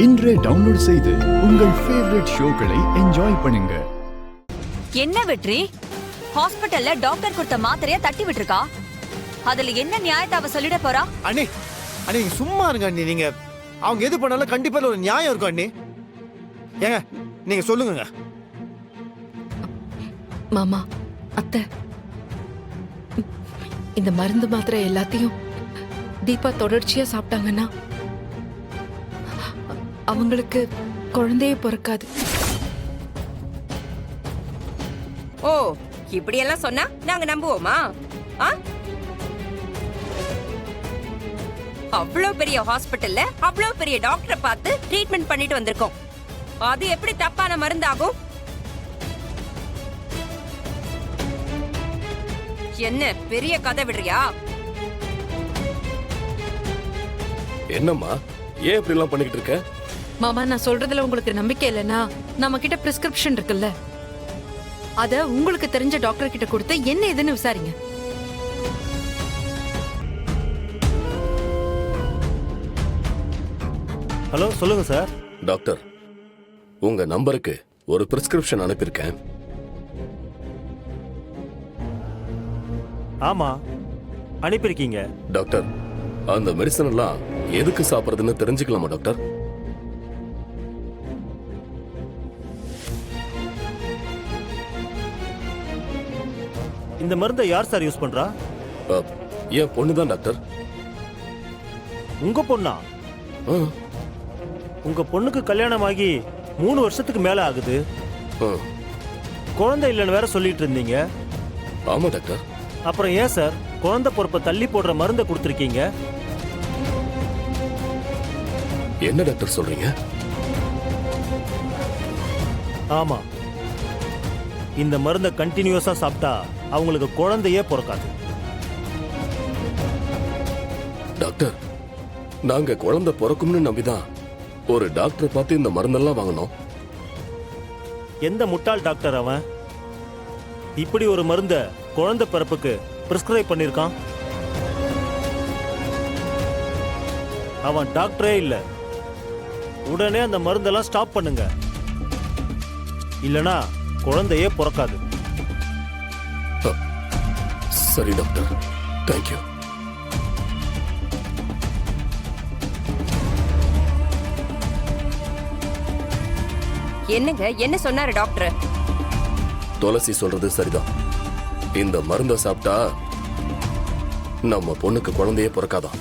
இன்றே டவுன்லோட் செய்து உங்கள் ஃபேவரட் ஷோக்களை என்ஜாய் பண்ணுங்க. என்ன வெற்றி, ஹாஸ்பிடல்ல டாக்டர் கொடுத்த மாத்திரைய தட்டி விட்டுருக்கா? அதுல என்ன நியாயத்தை அவ சொல்லிட போறா? அண்ணி அண்ணி நீங்க சும்மா இருங்க அண்ணி. நீங்க அவங்க எது பண்ணாலும் கண்டிப்பா ஒரு நியாயம் இருக்கும் அண்ணி. ஏங்க நீங்க சொல்லுங்க. மாமா, அத்தை, இந்த மருந்து மாத்திரை எல்லாத்தையும் தீபா தொடர்ச்சியா சாப்பிட்டாங்கன்னா அவங்களுக்கு குழந்தையே பிறக்காது. ஓ, இப்படி எல்லாம் சொன்னா நாங்க நம்புவோமா? அவ்வளவு பெரிய ஹாஸ்பிடல்ல அவ்வளவு பெரிய டாக்டரை பார்த்து ட்ரீட்மெண்ட் பண்ணிட்டு வந்திருக்கோம். அது எப்படி தப்பான மருந்தாகும்? என்ன பெரிய கதை விடுறியா? என்னம்மா, ஏன் இப்படி எல்லாம் பண்ணிக்கிட்டு இருக்க? மாமா, நான் சொல்றதுல உங்களுக்கு நம்பிக்கை இல்லைன்னா நம்ம கிட்ட பிரிஸ்கிரிப்ஷன் இருக்குல்ல, அத உங்களுக்கு தெரிஞ்ச டாக்டர் கிட்ட கொடுத்து என்ன ஏதுன்னு விசாரிங்க. ஹலோ, சொல்லுங்க சார். டாக்டர், உங்க நம்பருக்கு ஒரு பிரிஸ்கிரிப்ஷன் அனுப்பியிருக்கேன். ஆமா, அனுப்பியிருக்கீங்க. டாக்டர், அந்த மெடிசன் எல்லாம் எதுக்கு சாப்பிடுறதுன்னு தெரிஞ்சுக்கலாமா டாக்டர்? இந்த மருந்தை யார் சார் யூஸ் பண்றா? என் பொண்ணுதான் டாக்டர். உங்க பொண்ணா? உங்க பொண்ணுக்கு கல்யாணம் ஆகி 3 வருஷத்துக்கு மேல ஆகுது. குழந்தை இல்லைன்னு வேற சொல்லிட்டு இருந்தீங்க. ஆமா டாக்டர். அப்புறம் ஏன் சார் குழந்தை பொறுப்பை தள்ளி போடுற மருந்தை கொடுத்துருக்கீங்க? என்ன டாக்டர் சொல்றீங்க? ஆமா, இந்த மருந்தை கண்டினியூஸா சாப்பிட்டா அவங்களுக்கு குழந்தையே பிறக்காது. டாக்டர், நாங்க குழந்தை பிறக்கும்னு நம்பிதான் ஒரு டாக்டரை பார்த்து இந்த மருந்தெல்லாம் வாங்கணும். எந்த முட்டாள் டாக்டர் அவன் இப்படி ஒரு மருந்தை குழந்தை பிறப்புக்கு பிரிஸ்கிரைப் பண்ணிருக்கான்? அவன் டாக்டரே இல்ல. உடனே அந்த மருந்தெல்லாம் ஸ்டாப் பண்ணுங்க, இல்லனா குழந்தையே பிறக்காது. சரி டாக்டர், தேங்க்யூ. என்னங்க, என்ன சொன்னாரு டாக்டர்? துளசி சொல்றது சரிதான். இந்த மருந்தை சாப்பிட்டா நம்ம பொண்ணுக்கு குழந்தையே பிறக்காதான்.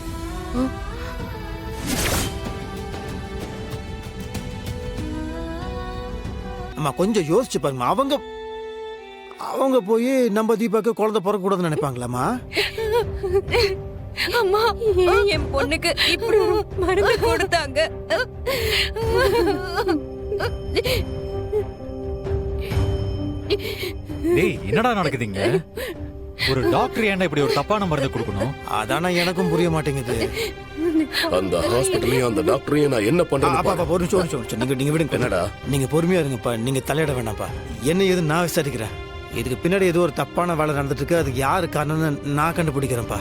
அம்மா கொஞ்சம் யோசிச்சு பாருங்க. அவங்க போய் நம்ம தீபாக்கு குழந்தை பிறக்க கூடாதுன்னு நினைப்பாங்களாமா? அம்மா, என் பொண்ணுக்கு இப்படி ஒரு மருந்து கொடுத்தாங்க. டேய், என்னடா நடக்குதுங்க? ஒரு டாக்டர் ஏன்டா இப்படி ஒரு தப்பான மருந்து கொடுக்கணும்? அதானா எனக்கும் புரிய மாட்டேங்குது. அந்த ஹாஸ்பிடலையும் அந்த டாக்டரையும் நான் என்ன பண்றேன்? ஒரு நிமிஷம் நீங்க விடுங்க. என்னடா? நீங்க பொறுமையா இருங்கப்பா, நீங்க தலையிட வேணாம்ப்பா. என்ன ஏது நான் விசாரிக்கிறேன். இதுக்கு பின்னாடி ஏதோ ஒரு தப்பான வேலை நடந்துட்டு இருக்கு. அதுக்கு யாரு காரணம்னு நான் கண்டுபிடிக்கிறேன்ப்பா.